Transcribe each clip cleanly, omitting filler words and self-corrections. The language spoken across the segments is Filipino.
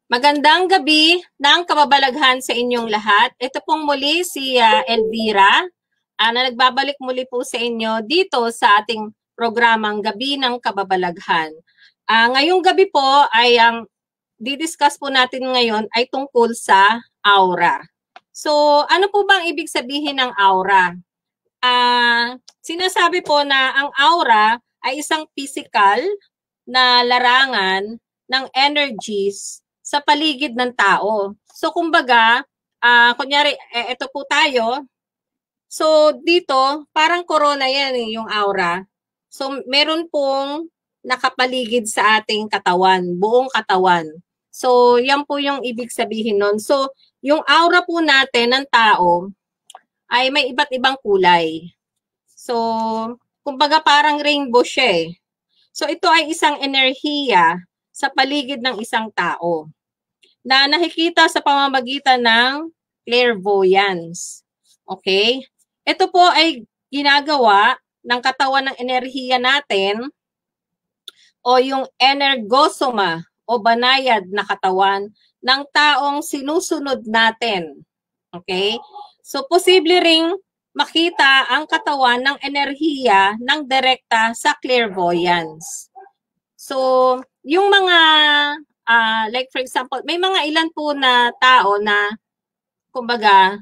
Magandang gabi ng kababalaghan sa inyong lahat. Ito pong muli si Elvira na nagbabalik muli po sa inyo dito sa ating programang Gabi ng Kababalaghan. Ngayong gabi po ay ang didiscuss po natin ngayon ay tungkol sa aura. So ano po bang ibig sabihin ng aura? Sinasabi po na ang aura ay isang physical na larangan ng energies sa paligid ng tao. So kumbaga, kunyari, ito po tayo. So dito, parang corona yan yung aura. So meron pong nakapaligid sa ating katawan, buong katawan. So yan po yung ibig sabihin nun. So yung aura po natin ng tao ay may iba't ibang kulay. So kumbaga parang rainbow siya eh. So ito ay isang enerhiya sa paligid ng isang tao na nakikita sa pamamagitan ng clairvoyance. Okay? Ito po ay ginagawa ng katawan ng enerhiya natin o yung energosoma o banayad na katawan ng taong sinusunod natin. Okay? So, posible ring makita ang katawan ng enerhiya ng direkta sa clairvoyance. So, yung mga like for example, may mga ilan po na tao na kumbaga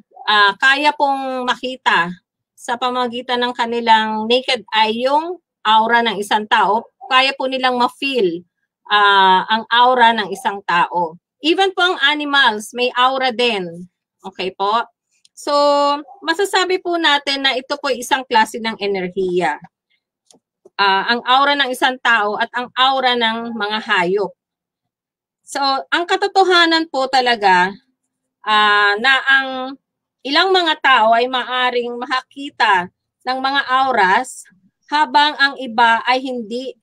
kaya pong makita sa pamamagitan ng kanilang naked eye yung aura ng isang tao. Kaya po nilang ma-feel ang aura ng isang tao. Even po ang animals, may aura din. Okay po? So, masasabi po natin na ito po isang klase ng enerhiya. Ang aura ng isang tao at ang aura ng mga hayop. So, ang katotohanan po talaga na ang ilang mga tao ay maaring makakita ng mga auras habang ang iba ay hindi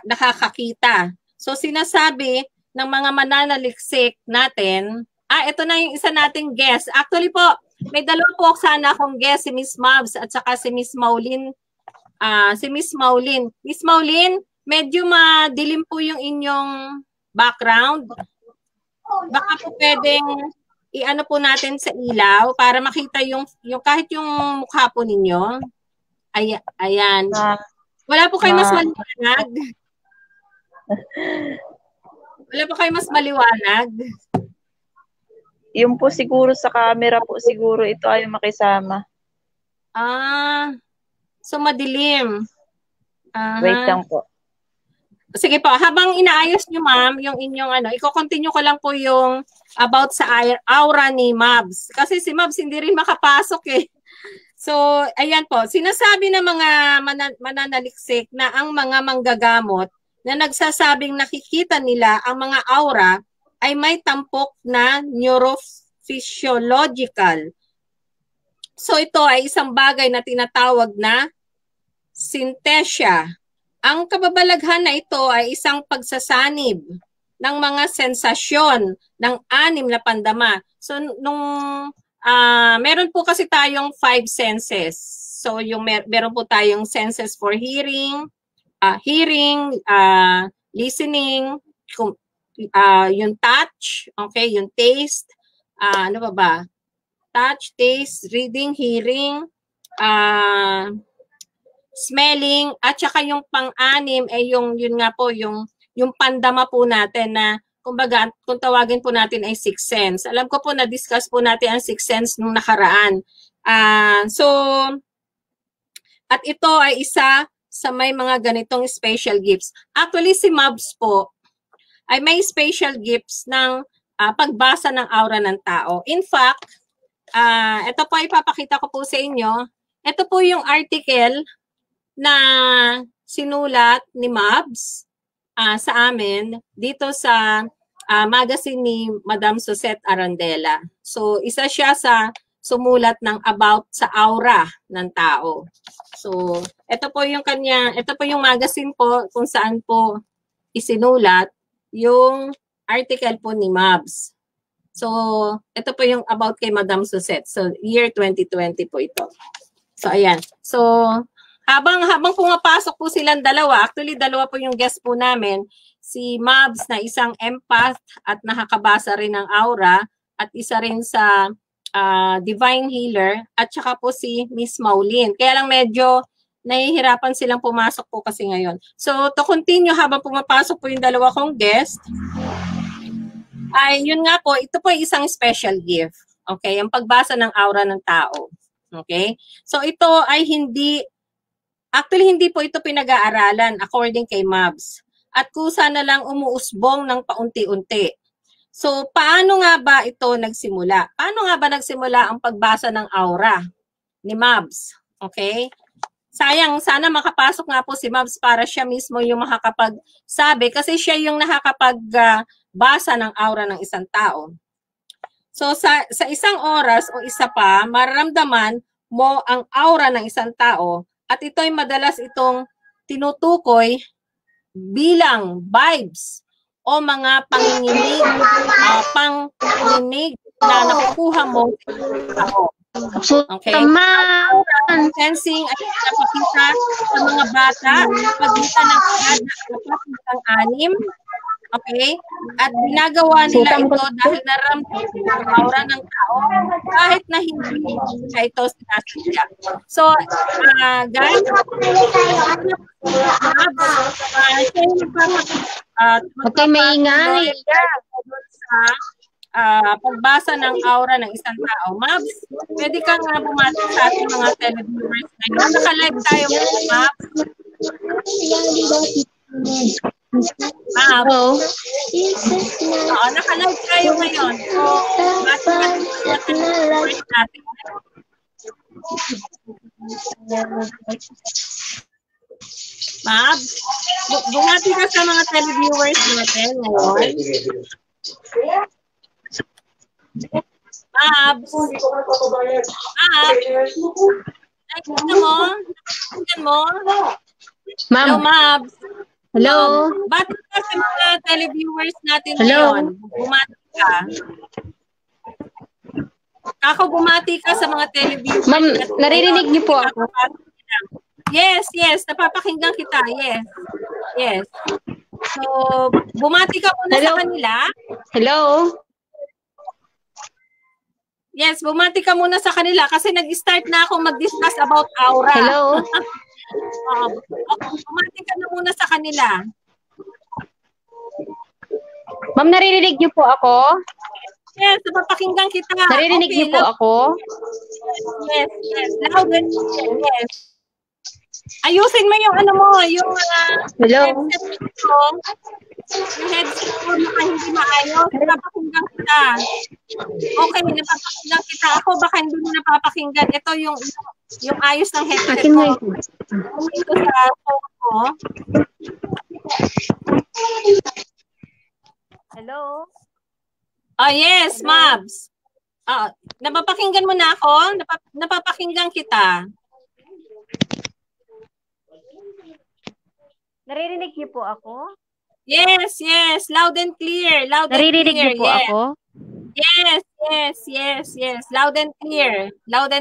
nakakakita. So, sinasabi ng mga mananaliksik natin, ito na yung isa nating guest. Actually po, may dalawa po sana akong guest, si Miss Mavs at saka si Miss Maulin. Miss Maulin, medyo madilim po yung inyong background. Baka po pwedeng i-ano po natin sa ilaw para makita yung kahit yung mukha po ninyo. Ayan. Wala po kayo mas maliwanag. Wala po kayo mas maliwanag. Yung po siguro sa camera po siguro ito ay makisama. So madilim. Wait lang po. Sige po, habang inaayos nyo ma'am, yung inyong i-continue ko lang po yung about sa aura ni Mabs. Kasi si Mabs hindi rin makapasok eh. So, ayan po, sinasabi ng mga mananaliksik na ang mga manggagamot na nagsasabing nakikita nila ang mga aura ay may tampok na neurophysiological. So, ito ay isang bagay na tinatawag na synesthesia. Ang kababalaghan na ito ay isang pagsasanib ng mga sensasyon ng 6 na pandama. So, meron po kasi tayong 5 senses. So, meron po tayong senses for hearing, listening, yung touch, okay, yung taste, ano ba? Touch, taste, reading, hearing, smelling, at saka yung pang-anim ay yun nga po, yung pandama po natin na kumbaga kung tawagin po natin ay sixth sense. Alam ko po na-discuss po natin ang sixth sense nung nakaraan. At ito ay isa sa may mga ganitong special gifts. Actually si Mabs po ay may special gifts ng pagbasa ng aura ng tao. In fact, ito po ay ipapakita ko po sa inyo. Ito po yung article na sinulat ni Mabs sa amin dito sa magazine ni Madam Suzette Arandela. So, isa siya sa sumulat ng about sa aura ng tao. So, ito po yung magazine po kung saan po isinulat yung article po ni Mabs. So, ito po yung about kay Madam Suzette. So, year 2020 po ito. So, ayan. So, habang pumapasok po silang dalawa, actually dalawa po yung guest po namin, si Mabs na isang empath at nakakabasa rin ng aura at isa rin sa divine healer at saka po si Miss Maulin. Kaya lang medyo nahihirapan silang pumasok po kasi ngayon. So to continue habang pumapasok po yung dalawa kong guest, ay yun nga po, ito po ay isang special gift. Okay, ang pagbasa ng aura ng tao. Okay? So ito ay actually hindi po ito pinag-aaralan according kay Mabs. At kusa na lang umuusbong ng paunti-unti. So paano nga ba ito nagsimula? Paano nga ba nagsimula ang pagbasa ng aura ni Mabs? Okay? Sayang, sana makapasok nga po si Mabs para siya mismo yung makakapagsabi kasi siya yung nakakapagbasa ng aura ng isang tao. So sa isang oras o isa pa, mararamdaman mo ang aura ng isang tao at ito'y madalas itong tinutukoy bilang vibes o mga panginginig, panginginig na nakukuha mo sa tao. Okay? Sensing ay napakita sa mga bata pagitan ng 4 hanggang 6. Okay? At ginagawa nila ito dahil nararamdaman ang aura ng tao kahit na hindi na ito sinasadya. So, guys, okay, maingay. Sa pagbasa ng aura ng isang tao. Mabs, pwede ka nga bumati sa ating mga televiewers ngayon. Naka-live tayo ngayon, Mabs. Mabs. Oo, naka-live tayo ngayon. So, bati natin mga televiewers natin. Mabs, bumati ka sa mga televiewers natin ngayon. Mabs. Nakikita mo? Nakikita mo? Ma'am. Hello, Mabs. Hello. Bati ka sa mga televiewers natin ngayon. Bumati ka. Bumati ka sa mga televiewers. Ma'am, naririnig niyo po ako? Yes. Napapakinggan kita. Yes. So, bumati ka muna sa kanila. Hello. Yes, bumati ka muna sa kanila kasi nag-start na akong mag-discuss about aura. Hello. Bumati ka na muna sa kanila. Ma'am, naririnig niyo po ako? Yes, napapakinggan kita. Naririnig niyo po ako? Yes. Loud and clear, yes. Ayusin mo yung yung hello. Headset mo. Yung headset mo baka hindi maayos. Napapakinggan kita. Okay, napapakinggan kita. Ako baka hindi mo napapakinggan. Ito yung ayos ng headset mo. Ito sa phone mo. Hello. Oh, yes, Mabs. Napapakinggan mo na ako? Napapakinggan kita. Naririnig niyo po ako? Yes. Loud and clear. Naririnig niyo po ako? Yes. Loud and clear.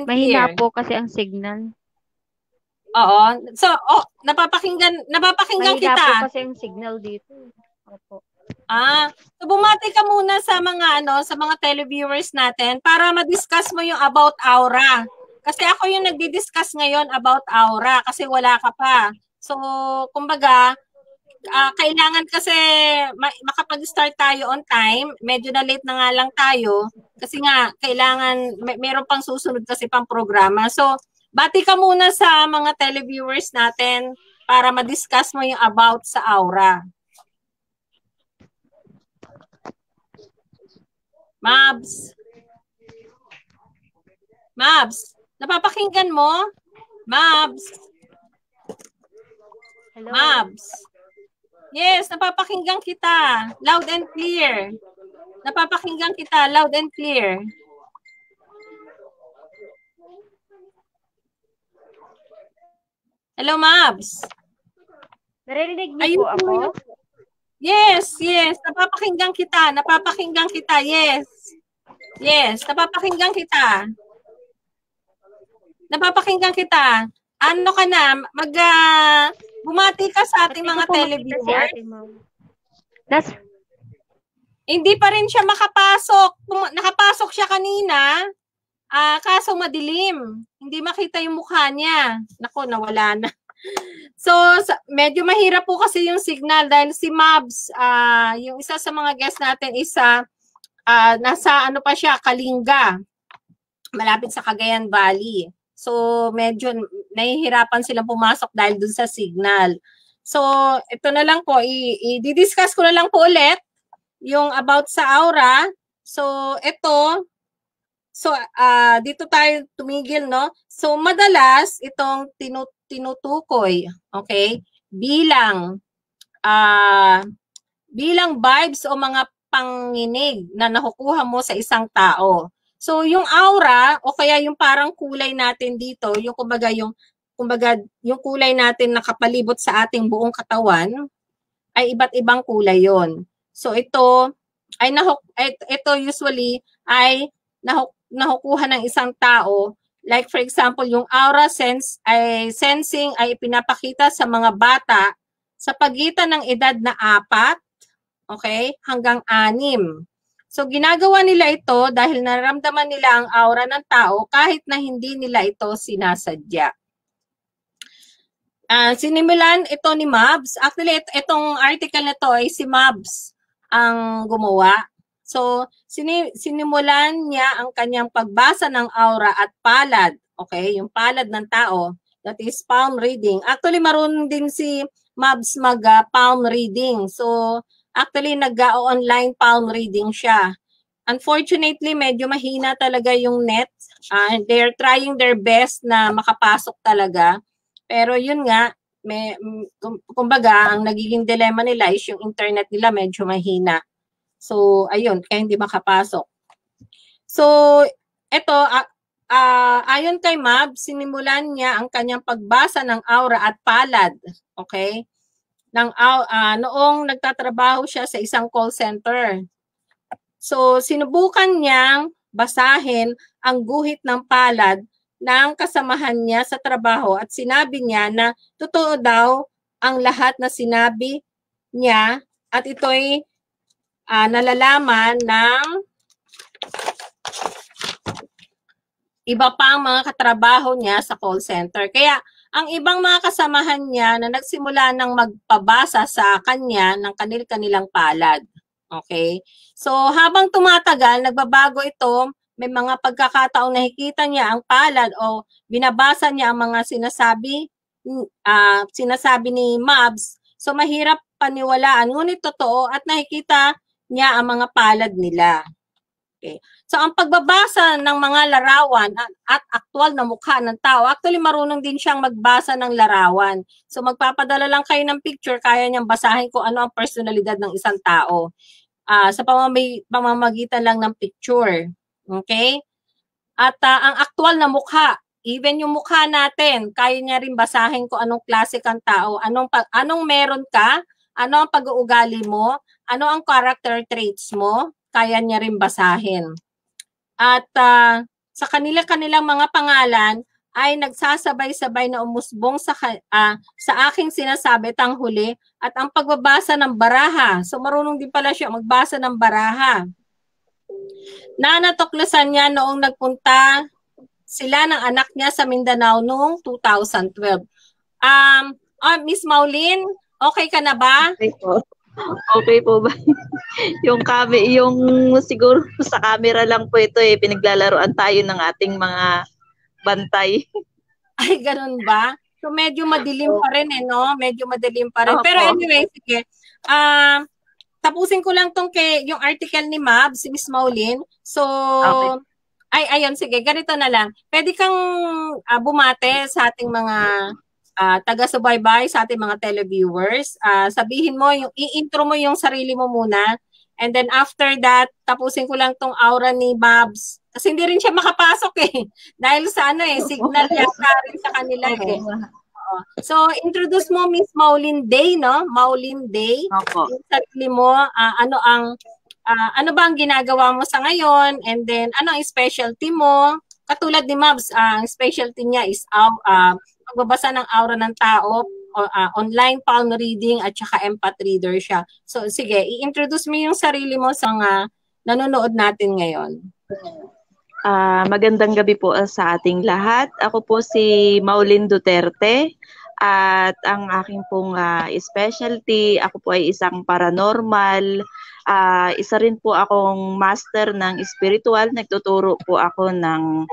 Mahina po kasi ang signal. Oo. So, napapakinggan Mahina kita. Mahina po kasi ang signal dito. Opo. So bumati ka muna sa mga televiewers natin para ma-discuss mo yung about aura. Kasi ako yung nagdi-discuss ngayon about aura kasi wala ka pa. So, kumbaga, kailangan kasi makapag-start tayo on time. Medyo na late na nga lang tayo kasi nga kailangan meron pang susunod kasi pang programa. So, bati ka muna sa mga televiewers natin para ma-discuss mo yung about sa aura. Mabs, napapakinggan mo? Mabs. Hello. Mabs. Yes, napapakinggan kita. Loud and clear. Napapakinggan kita. Loud and clear. Hello, Mabs. Naririnig niyo po ako? Yes. Napapakinggan kita. Yes. Napapakinggan kita. Ano ka na? Bumati ka sa ating mga televiewers. That's, Hindi pa rin siya makapasok. Nakapasok siya kanina, kaso madilim. Hindi makita yung mukha niya. Nako, nawala na. So, medyo mahirap po kasi yung signal dahil si Mabs, yung isa sa mga guest natin isa, nasa ano pa siya, Kalinga, malapit sa Cagayan Valley. So, medyo nahihirapan silang pumasok dahil dun sa signal. So, ito na lang po, i-discuss ko na lang po ulit yung about sa aura. So, ito, so, dito tayo tumigil, no? So, madalas, itong tinutukoy, okay, bilang vibes o mga panginig na nakukuha mo sa isang tao. So, yung aura, o kaya yung parang kulay natin dito, yung kumbaga yung kulay natin nakapalibot sa ating buong katawan, ay iba't ibang kulay yon. So ito usually ay nakukuha ng isang tao. Like for example, yung aura sensing ay ipinapakita sa mga bata sa pagitan ng edad na 4, okay, hanggang 6. So ginagawa nila ito dahil nararamdaman nila ang aura ng tao kahit na hindi nila ito sinasadya. Sinimulan ito ni Mabs. Actually, itong article na to ay si Mabs ang gumawa. So, sinimulan niya ang kanyang pagbasa ng aura at palad. Okay, yung palad ng tao. That is palm reading. Actually, marunong din si Mabs mag-palm reading. So, actually, nag-online palm reading siya. Unfortunately, medyo mahina talaga yung net. They're trying their best na makapasok talaga. Pero yun nga, kumbaga, ang nagiging dilemma nila is yung internet nila medyo mahina. So, ayun, kaya hindi makapasok. So, ito, ayon kay Mab, sinimulan niya ang kanyang pagbasa ng aura at palad. Okay? Noong nagtatrabaho siya sa isang call center. So, sinubukan niyang basahin ang guhit ng palad ng kasamahan niya sa trabaho at sinabi niya na totoo daw ang lahat na sinabi niya at ito'y nalalaman ng iba pang mga katrabaho niya sa call center. Kaya ang ibang mga kasamahan niya na nagsimula ng magpabasa sa kanya ng kanilang palad. Okay? So habang tumatagal, nagbabago ito. May mga pagkakataong nakikita niya ang palad o binabasa niya ang mga sinasabi ni Mabs. So mahirap paniwalaan, ngunit totoo at nakikita niya ang mga palad nila. Okay. So ang pagbabasa ng mga larawan at aktual na mukha ng tao, actually marunong din siyang magbasa ng larawan. So magpapadala lang kayo ng picture, kaya niyang basahin kung ano ang personalidad ng isang tao sa pamamagitan lang ng picture. Okay? At ang aktual na mukha, even yung mukha natin, kaya niya rin basahin kung anong klase kang tao, anong meron ka, ano ang pag-uugali mo, ano ang character traits mo, kaya niya rin basahin. At sa kanilang mga pangalan ay nagsasabay-sabay na umusbong sa aking sinasabi tanghuli at ang pagbabasa ng baraha. So marunong din pala siya magbasa ng baraha. Natuklasan niya noong nagpunta sila ng anak niya sa Mindanao noong 2012. Miss Maulin, okay ka na ba? Okay po. Okay po ba? yung siguro sa camera lang po ito pinaglalaroan tayo ng ating mga bantay. Ay, ganun ba? So medyo madilim pa rin no? Medyo madilim pa rin. Pero anyway, sige. Tapusin ko lang yung article ni Mab, si Miss Maulin. So, ayun, sige, ganito na lang. Pwede kang bumate sa ating mga taga-subaybay, sa ating mga televiewers. Sabihin mo, i-intro mo yung sarili mo muna. And then after that, tapusin ko lang tong aura ni Mabs. Kasi hindi rin siya makapasok Dahil sa signal yata rin sa kanila So, introduce mo Miss Maulin Day, no? Maulin Day. Opo. Yung sarili mo, ano ba ang ginagawa mo sa ngayon? And then, ano ang specialty mo? Katulad ni Mabs, ang specialty niya is pagbabasa ng aura ng tao online palm reading at saka empath reader siya. So sige, i-introduce mo yung sarili mo sa mga nanonood natin ngayon. Magandang gabi po sa ating lahat. Ako po si Maulin Duterte at ang aking pong specialty, ako po ay isang paranormal. Isa rin po akong master ng spiritual. Nagtuturo po ako ng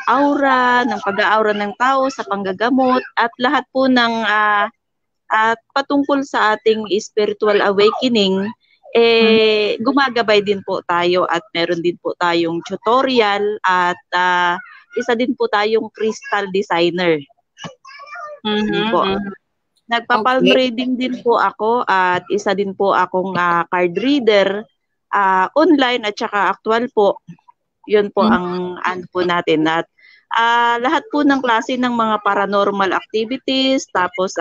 aura, ng pag-aura ng tao sa panggagamot at lahat po ng at patungkol sa ating spiritual awakening. Gumagabay din po tayo at meron din po tayong tutorial at isa din po tayong crystal designer. Po. Nagpa-palm reading din po ako at isa din po akong card reader online at saka actual po. Yun po ang ano po natin at lahat po ng klase ng mga paranormal activities tapos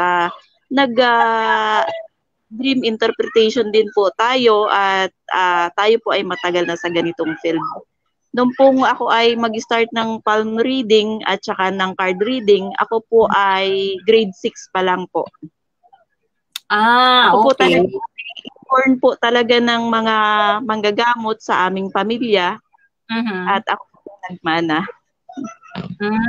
dream interpretation din po tayo at tayo po ay matagal na sa ganitong field. Noong po ako ay mag-start ng palm reading at saka ng card reading, ako po ay grade 6 pa lang po. Ako po talaga born po talaga ng mga manggagamot sa aming pamilya at ako po nagmana.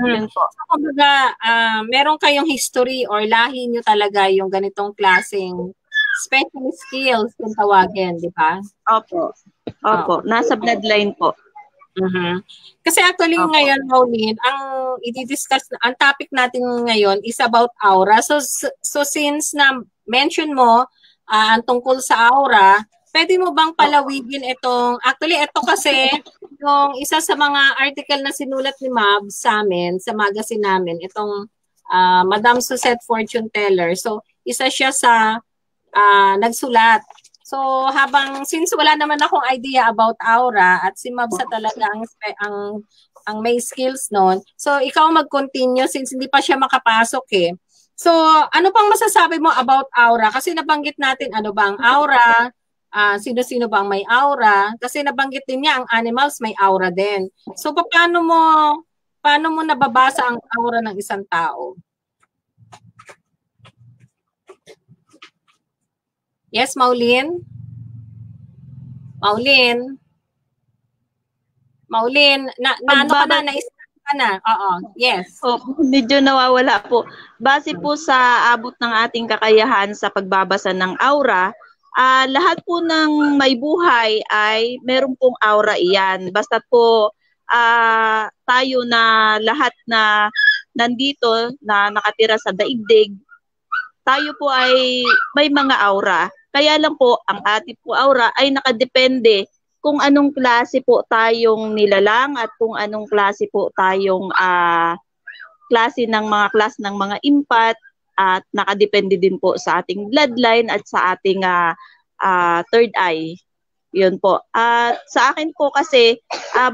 Yun po. So, kumbaga, meron kayong history or lahi nyo talaga yung ganitong klaseng special skills kung tawagin, di ba? Opo. Nasa bloodline po. Kasi actually ngayon, Maulin, ang i-discuss, ang topic natin ngayon is about aura. So since na mention mo ang tungkol sa aura, pwede mo bang palawigin itong, actually ito kasi yung isa sa mga article na sinulat ni Mab sa amin, sa magazine namin, itong Madam Suzette Fortune Teller. So isa siya sa nagsulat. So since wala naman akong idea about aura at si Mabsa talaga ang may skills noon, so ikaw mag-continue since hindi pa siya makapasok eh. So ano pang masasabi mo about aura? Kasi nabanggit natin ano ba ang aura, sino-sino ba ang may aura? Kasi nabanggit din niya ang animals may aura din. So paano mo nababasa ang aura ng isang tao? Yes, Maulin? Maulin, ano ka na? Na-start ka na? Oo, yes. Medyo nawawala po. Base po sa abot ng ating kakayahan sa pagbabasa ng aura, lahat po ng may buhay ay meron pong aura iyan. Basta po tayo na lahat na nandito na nakatira sa daigdig, tayo po ay may mga aura. Kaya lang po, ang ating po aura ay nakadepende kung anong klase po tayong nilalang at kung anong klase po tayong klase ng mga impat at nakadepende din po sa ating bloodline at sa ating third eye. Yun po. At sa akin po kasi,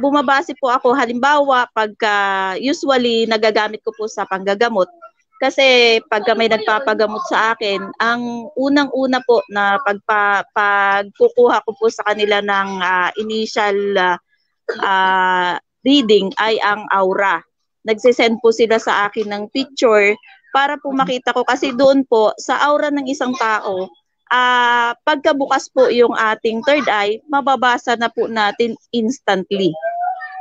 bumabase po ako halimbawa pagka usually nagagamit ko po sa panggagamot. Kasi pagka may nagpapagamot sa akin, ang unang-una po na pagkukuha ko po sa kanila ng initial reading ay ang aura. Nagsisend po sila sa akin ng picture para po makita ko. Kasi doon po, sa aura ng isang tao, pagkabukas po yung ating third eye, mababasa na po natin instantly.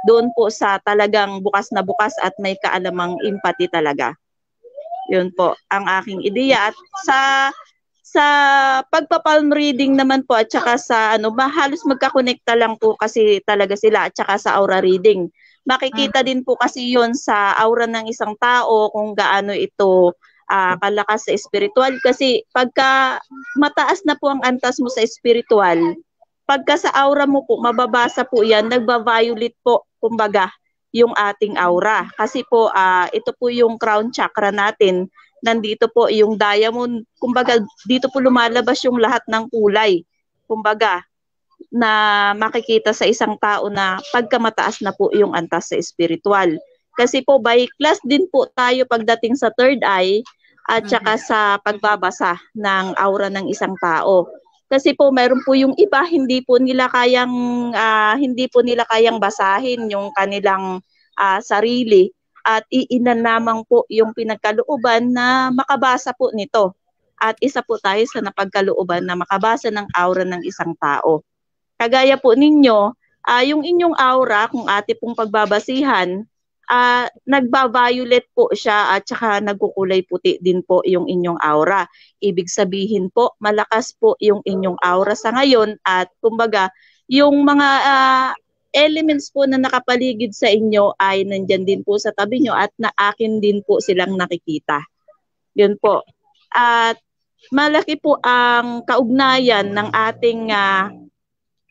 Doon po sa talagang bukas na bukas at may kaalamang empathy talaga. Yun po ang aking ideya. At sa pagpa-palm reading naman po at saka sa halos magkakonekta lang po kasi talaga sila at saka sa aura reading. Makikita din po kasi yun sa aura ng isang tao kung gaano ito kalakas sa spiritual. Kasi pagka mataas na po ang antas mo sa spiritual, pagka sa aura mo po, mababasa po yan, nagba-violet po, kumbaga, yung ating aura. Kasi po, ito po yung crown chakra natin. Nandito po yung diamond. Kumbaga, dito po lumalabas yung lahat ng kulay. Kumbaga, na makikita sa isang tao na pagkamataas na po yung antas sa spiritual. Kasi po, by class din po tayo pagdating sa third eye at saka sa pagbabasa ng aura ng isang tao. Kasi po meron po yung iba hindi po nila kayang basahin yung kanilang sarili at iinan lamang po yung pinagkalooban na makabasa po nito. At isa po tayo sa napagkalooban na makabasa ng aura ng isang tao. Kagaya po ninyo, yung inyong aura, kung ate pong pagbabasihan, nagba-violet po siya at saka nagkukulay puti din po yung inyong aura. Ibig sabihin po, malakas po yung inyong aura sa ngayon at kumbaga, yung mga elements po na nakapaligid sa inyo ay nandyan din po sa tabi nyo at na akin din po silang nakikita. Yun po. At malaki po ang kaugnayan ng ating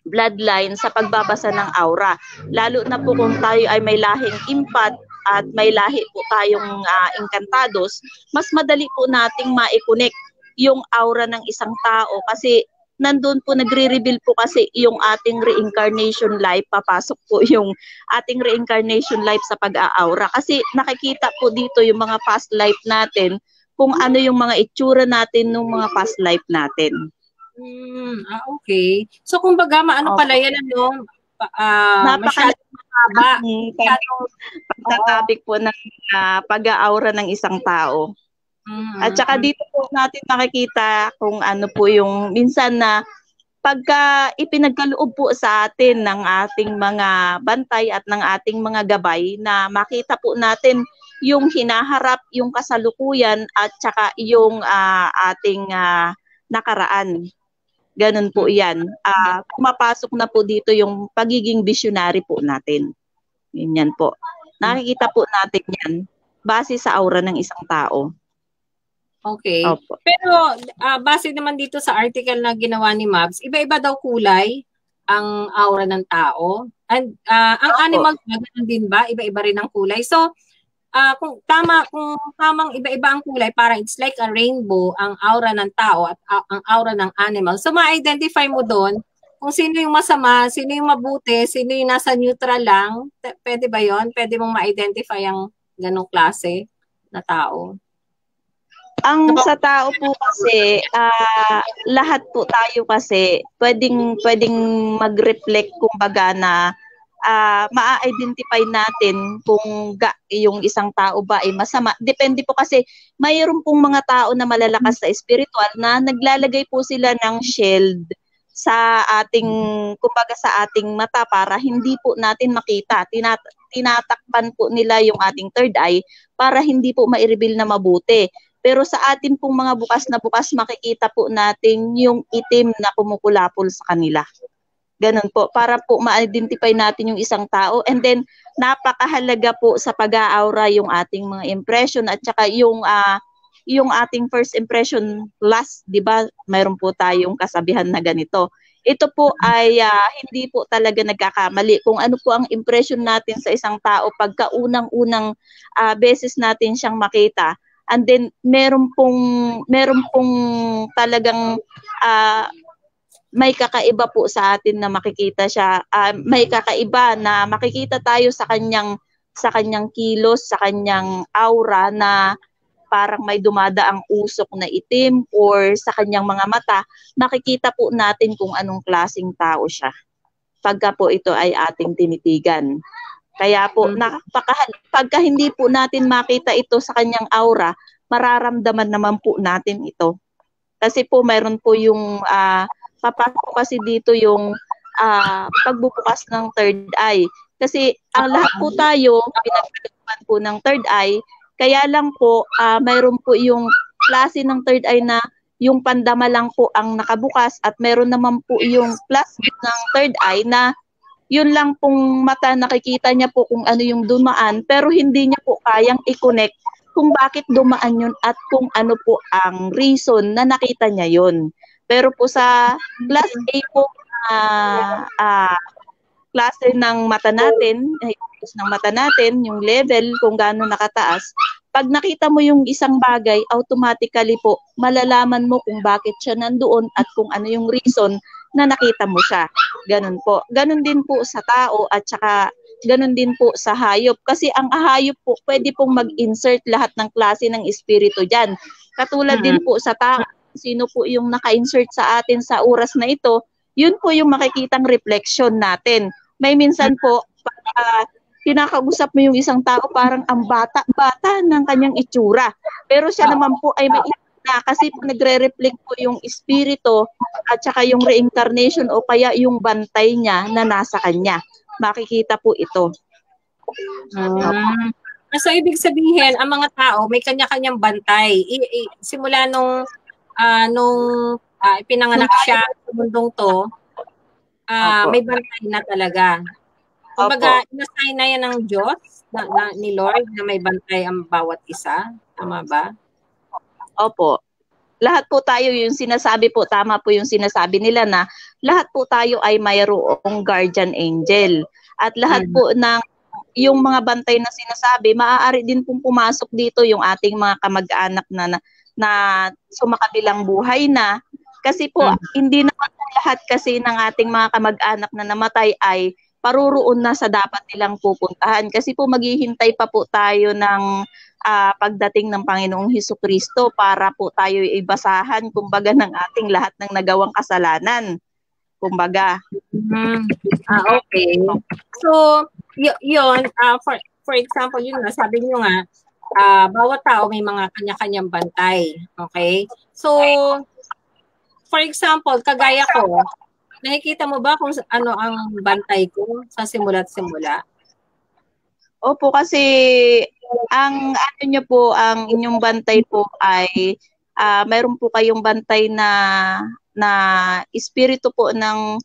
bloodline sa pagbabasa ng aura. Lalo na po kung tayo ay may lahing impat at may lahi po tayong Encantados, mas madali po nating ma-connect yung aura ng isang tao kasi nandun po nagre-reveal po kasi yung ating reincarnation life, papasok po yung ating reincarnation life sa pag-aura. Kasi nakikita po dito yung mga past life natin, kung ano yung mga itsura natin ng mga past life natin. Okay. So kumbaga, maano pala yan, ano? Masyadong mahaba. Pagtatopic po ng pag-aura ng isang tao. At saka dito po natin makikita kung ano po yung minsan na pagka ipinagkaloob po sa atin ng ating mga bantay at ng ating mga gabay na makita po natin yung hinaharap, yung kasalukuyan at saka yung ating nakaraan. Ganun po yan. Pumapasok na po dito yung pagiging visionary po natin. Yan po. Nakikita po natin yan base sa aura ng isang tao. Okay. Opo. Pero base naman dito sa article na ginawa ni Mabs, iba-iba daw kulay ang aura ng tao. And ang animal ganun din ba? Iba-iba rin ang kulay. So kung tamang iba-iba ang kulay, parang it's like a rainbow ang aura ng tao at ang aura ng animal. So ma-identify mo doon kung sino yung masama, sino yung mabuti, sino yung nasa neutral lang. Pwede ba 'yon? Pwede mong ma-identify ang ganong klase na tao? Ang sa tao po kasi, lahat po tayo kasi pwedeng mag-reflect kumbaga na ma-identify natin kung yung isang tao ba ay masama. Depende po kasi mayroon pong mga tao na malalakas sa spiritual na naglalagay po sila ng shield sa ating, kumbaga sa ating mata para hindi po natin makita. Tinatakpan po nila yung ating third eye para hindi po ma-reveal na mabuti. Pero sa atin pong mga bukas na bukas, makikita po natin yung itim na kumukulapol sa kanila. Ganun po, para po ma-identify natin yung isang tao. And then, napakahalaga po sa pag-aura yung ating mga impression at saka yung ating first impression last, di ba? Mayroon po tayong kasabihan na ganito. Ito po ay hindi po talaga nagkakamali. Kung ano po ang impression natin sa isang tao pagka unang-unang beses natin siyang makita. And then meron pong talagang may kakaiba po sa atin na makikita siya, may kakaiba na makikita tayo sa kanyang kilos, sa kanyang aura na parang may dumadaang usok na itim or sa kanyang mga mata, makikita po natin kung anong klaseng tao siya. Pagka po ito ay ating tinitigan. Kaya po, pagka hindi po natin makita ito sa kanyang aura, mararamdaman naman po natin ito. Kasi po, mayroon po yung, papasok kasi dito yung pagbubukas ng third eye. Kasi ang lahat po tayo, pinagpapagawa po ng third eye, kaya lang po, mayroon po yung klase ng third eye na yung pandama lang po ang nakabukas at mayroon naman po yung klase ng third eye na yun lang pong mata nakikita niya po kung ano yung dumaan pero hindi niya po kayang i-connect kung bakit dumaan yun at kung ano po ang reason na nakita niya yun. Pero po sa class A po klase ng mata natin, yung level kung gaano nakataas, pag nakita mo yung isang bagay, automatically po malalaman mo kung bakit siya nandoon at kung ano yung reason na nakita mo siya. Ganun po. Ganun din po sa tao at saka ganun din po sa hayop. Kasi ang hayop po, pwede pong mag-insert lahat ng klase ng espiritu dyan. Katulad din po sa tao, sino po yung naka-insert sa atin sa oras na ito, yun po yung makikitang reflection natin. May minsan po, kinakausap mo yung isang tao parang ang bata-bata ng kanyang itsura. Pero siya naman po ay may na kasi nagre-reflect po yung espiritu at saka yung reincarnation o kaya yung bantay niya na nasa kanya. Makikita po ito. So, ibig sabihin, ang mga tao may kanya-kanyang bantay. Simula nung ipinanganak siya sa mundong to, may bantay na talaga. Kumbaga, inassign na yan ng Diyos, ni Lord, na may bantay ang bawat isa. Tama ba? Opo. Lahat po tayo yung sinasabi po, tama po yung sinasabi nila na lahat po tayo ay mayroong guardian angel. At lahat po ng yung mga bantay na sinasabi, maaari din pong pumasok dito yung ating mga kamag-anak na sumakabilang buhay na. Kasi po, hindi naman po lahat kasi ng ating mga kamag-anak na namatay ay paruroon na sa dapat nilang pupuntahan. Kasi po maghihintay pa po tayo ng pagdating ng Panginoong Hesukristo para po tayo ibasahan, kumbaga, ng ating lahat ng nagawang kasalanan. Kumbaga. Okay. So, yun, for example, yun nga, sabi nyo nga, bawat tao may mga kanya-kanyang bantay. Okay? So, for example, kagaya ko, nakikita mo ba kung ano ang bantay ko sa simula't simula? Opo, kasi ang ano nyo po, ang inyong bantay po ay mayroon po kayong bantay na espiritu po ng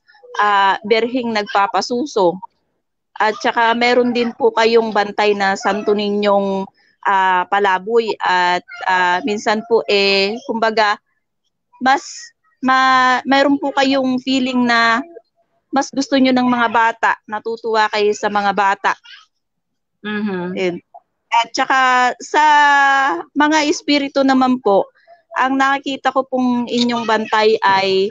berhing nagpapasuso. At saka meron din po kayong bantay na Santo Ninyong palaboy at minsan po kumbaga mayroon po kayong feeling na mas gusto nyo ng mga bata, natutuwa kayo sa mga bata. At saka sa mga espiritu naman po, ang nakikita ko pong inyong bantay ay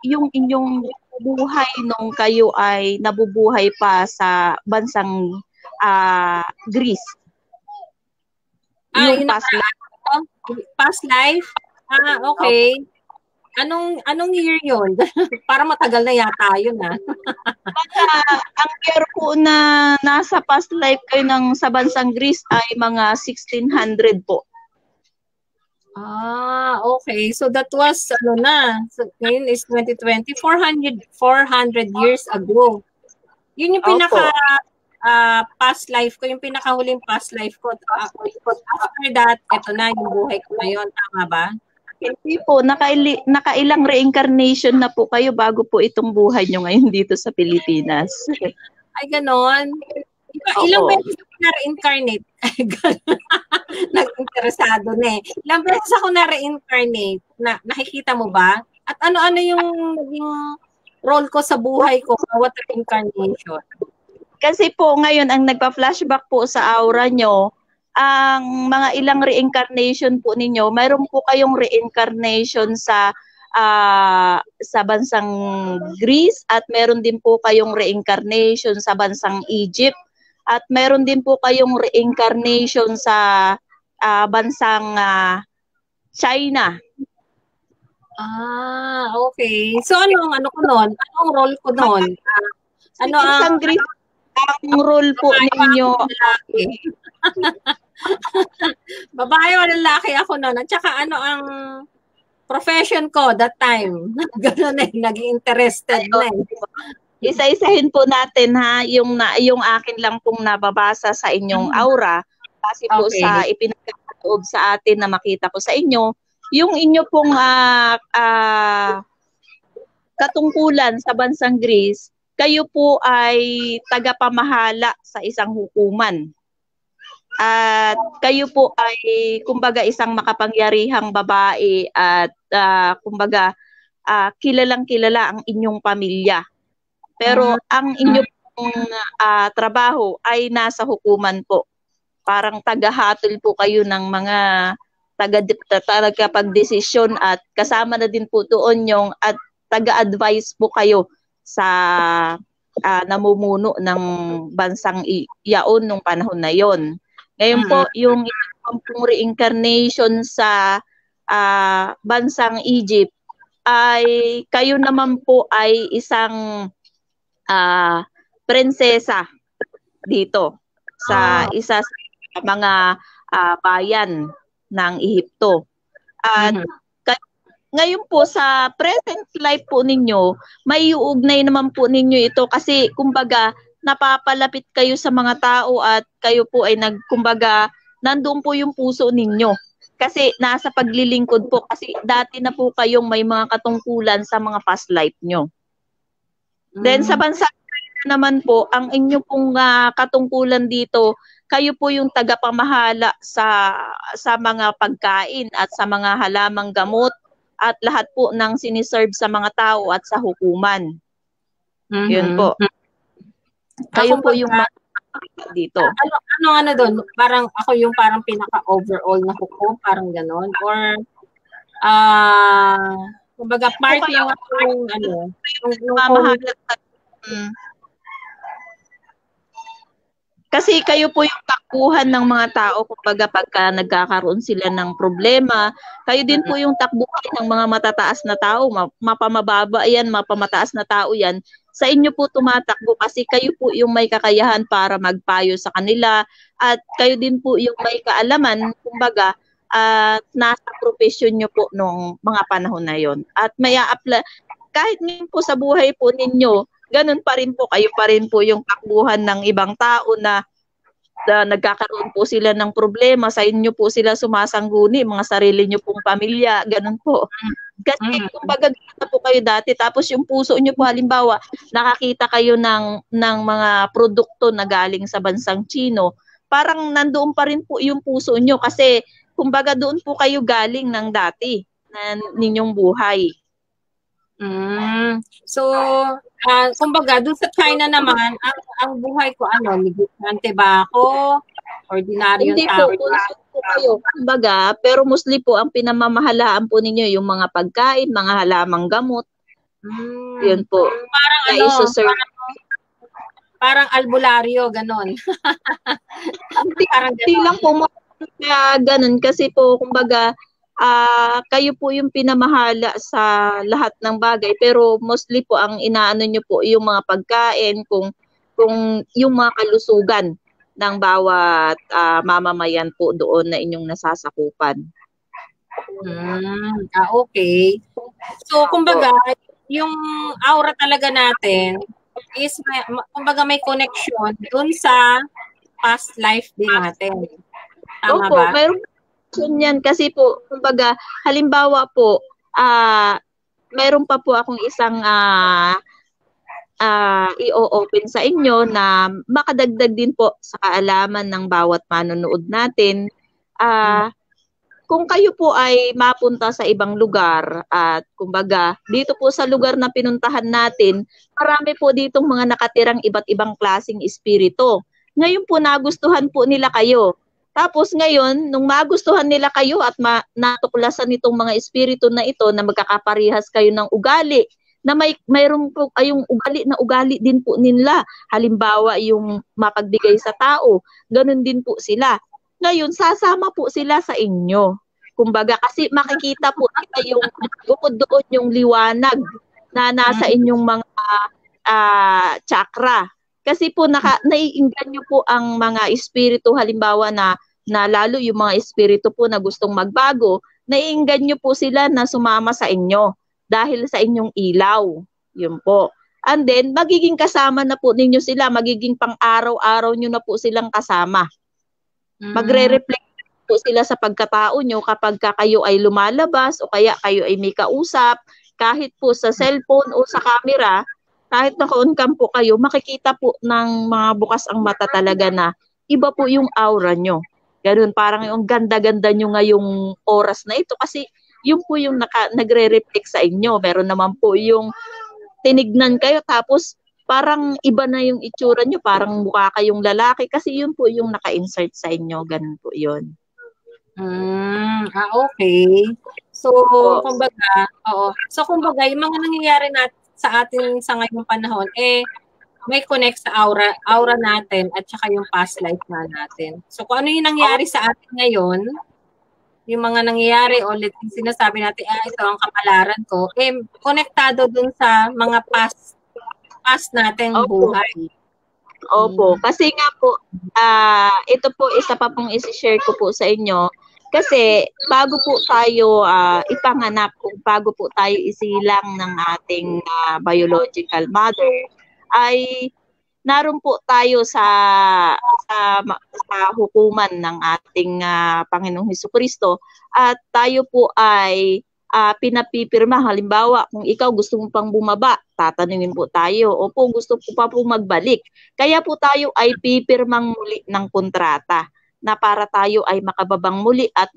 yung inyong buhay nung kayo ay nabubuhay pa sa bansang Greece. Yung past life. Past life? Okay. Anong year yun? Para matagal na yata yun, ha? Ang year po na nasa past life kayo sa bansang Greece ay mga 1600 po. Okay. So that was, so ngayon is 2020, 400 years ago. Yun yung pinaka past life ko, yung pinakahuling past life ko. After that, eto na yung buhay ko ngayon. Tama ba? Hindi po, nakailang reincarnation na po kayo bago po itong buhay nyo ngayon dito sa Pilipinas. Ay, ganon. Ilang beses ako na-reincarnate? Nag-interesado na eh. Ilang beses ako na-reincarnate? Nakikita mo ba? At ano-ano yung naging role ko sa buhay ko, bawat reincarnation? Kasi po ngayon, ang nagpa-flashback po sa aura nyo, ang mga ilang reincarnation po ninyo, mayroon po kayong reincarnation sa bansang Greece at meron din po kayong reincarnation sa bansang Egypt at meron din po kayong reincarnation sa bansang China. Okay. So ano ko noon? Anong role ko noon? Bansang Greece, ang role po ninyo babae o lalaki ako noon. At saka ano ang profession ko that time? Gano'n eh, naging interested na eh. Isa-isahin po natin ha, yung akin lang pong nababasa sa inyong aura kasi po sa ipinagkaloob sa atin na makita ko sa inyo, yung inyo pong katungkulan sa bansang Greece, kayo po ay tagapamahala sa isang hukuman. At kayo po ay kumbaga isang makapangyarihang babae at kumbaga kilalang kilala ang inyong pamilya. Pero ang inyong trabaho ay nasa hukuman po. Parang tagahatol po kayo ng mga tagapagdesisyon at kasama na din po doon yung at taga-advise po kayo sa namumuno ng bansang iyaon nung panahon na yon. Ngayon po, yung reincarnation sa bansang Egypt ay kayo naman po ay isang prinsesa dito sa isa sa mga bayan ng Ehipto. At ngayon po sa present life po ninyo, may uugnay naman po ninyo ito kasi kumbaga napapalapit kayo sa mga tao at kayo po ay kumbaga nandoon po yung puso ninyo. Kasi nasa paglilingkod po kasi dati na po kayong may mga katungkulan sa mga past life nyo. Then sa bansa naman po, ang inyo pong katungkulan dito, kayo po yung tagapamahala sa mga pagkain at sa mga halamang gamot at lahat po ng siniserve sa mga tao at sa hukuman. Yun po. Kayo po yung dito. Ano doon? Parang ako yung parang pinaka-overall na hukom, parang ganon? Or, kumbaga part lang ako yung kasi kayo po yung takbuhan ng mga tao kumbaga pagka nagkakaroon sila ng problema, kayo din po yung takbuhan ng mga matataas na tao, mapamababa yan, mapamataas na tao yan, sa inyo po tumatakbo kasi kayo po yung may kakayahan para magpayo sa kanila at kayo din po yung may kaalaman, kumbaga, nasa profesyon nyo po nung mga panahon na yon. At may apply kahit ngayon po sa buhay po ninyo, ganun pa rin po, kayo pa rin po yung takbuhan ng ibang tao na nagkakaroon po sila ng problema, sa inyo po sila sumasangguni, mga sarili nyo pong pamilya, ganun po. Kasi kumbaga na po kayo dati, tapos yung puso nyo po halimbawa, nakakita kayo ng mga produkto na galing sa bansang Chino, parang nandoon pa rin po yung puso nyo kasi kumbaga doon po kayo galing ng dati na ninyong buhay. So, kumbaga, doon sa China naman, ang buhay ko, negosyante ba ako? Ordinaryong tao? Hindi po kayo. Kumbaga, pero mostly po, ang pinamamahalaan po ninyo, yung mga pagkain, mga halamang gamot. Yun po. Parang parang albularyo, ganon. Hindi lang po kaya ganun, kasi po, kumbaga, kayo po yung pinamahala sa lahat ng bagay pero mostly po ang inaano nyo po yung mga pagkain kung yung mga kalusugan ng bawat mamamayan po doon na inyong nasasakupan. Okay. So kumbaga yung aura talaga natin is kumbaga may connection doon sa past life din natin. Tama ba? Mayroon yan kasi po, kumbaga, halimbawa po, meron pa po akong isang i-open sa inyo na makadagdag din po sa kaalaman ng bawat manonood natin. Kung kayo po ay mapunta sa ibang lugar at kumbaga, dito po sa lugar na pinuntahan natin, marami po ditong mga nakatirang iba't ibang klaseng espiritu. Ngayon po nagustuhan po nila kayo. Tapos ngayon, nung magustuhan nila kayo at natuklasan itong mga espiritu na ito na magkakaparehas kayo ng ugali, na mayroon po ayong ugali din po nila. Halimbawa, yung mapagbigay sa tao, ganun din po sila. Ngayon, sasama po sila sa inyo. Kumbaga, kasi makikita po nila yung bukod doon yung liwanag na nasa inyong mga chakra. Kasi po naiinggan nyo po ang mga espiritu, halimbawa na lalo yung mga espiritu po na gustong magbago, naiinggan nyo po sila na sumama sa inyo dahil sa inyong ilaw. Yun po. And then, magiging kasama na po ninyo sila, magiging pang-araw-araw nyo na po silang kasama. Magre-reflect po sila sa pagkatao nyo kapag kayo ay lumalabas o kaya kayo ay may kausap, kahit po sa cellphone o sa camera, kahit naka-on cam po kayo, makikita po ng mga bukas ang mata talaga na iba po yung aura nyo. Ganun, parang yung ganda-ganda nyo ngayong oras na ito kasi yun po yung nagre-reflect sa inyo. Meron naman po yung tinignan kayo tapos parang iba na yung itsura nyo, parang mukha kayong lalaki kasi yun po yung naka-insert sa inyo. Ganun po yun. Okay. So, kumbaga, kumbaga, yung mga nangyayari sa atin sa ngayong panahon, may connect sa aura natin at saka yung past life na natin. So, kung ano yung nangyayari sa atin ngayon, yung mga nangyayari, ulit yung sinasabi natin, ito ang kapalaran ko, konektado dun sa mga past nating buhay. Opo, kasi nga po, ito po isa pa pong isi-share ko po sa inyo. Kasi bago po tayo ipanganak, kung bago po tayo isilang ng ating biological mother, ay naroon po tayo sa hukuman ng ating Panginoong Hesukristo at tayo po ay pinapipirma. Halimbawa, kung ikaw gusto mo pang bumaba, tatanungin po tayo, opo, gusto ko pa po magbalik. Kaya po tayo ay pipirmang muli ng kontrata na para tayo ay makababang muli at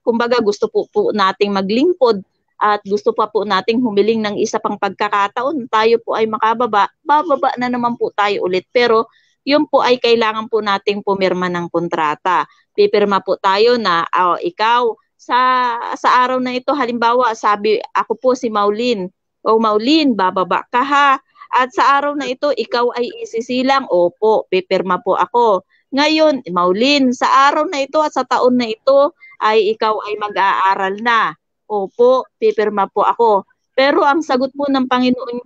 kumbaga gusto po nating maglingkod at gusto pa po nating humiling ng isa pang pagkakataon, tayo po ay makababa, bababa na naman po tayo ulit. Pero yun po ay kailangan po nating pumirma ng kontrata. Pipirma po tayo na ikaw, sa araw na ito, halimbawa, sabi, ako po si Maulin. O Maulin, bababa ka ha. At sa araw na ito, ikaw ay isisilang. Opo, pipirma po ako. Ngayon, Maulin, sa araw na ito at sa taon na ito, ay ikaw ay mag-aaral na. Opo, pipirma po ako. Pero ang sagot po ng Panginoon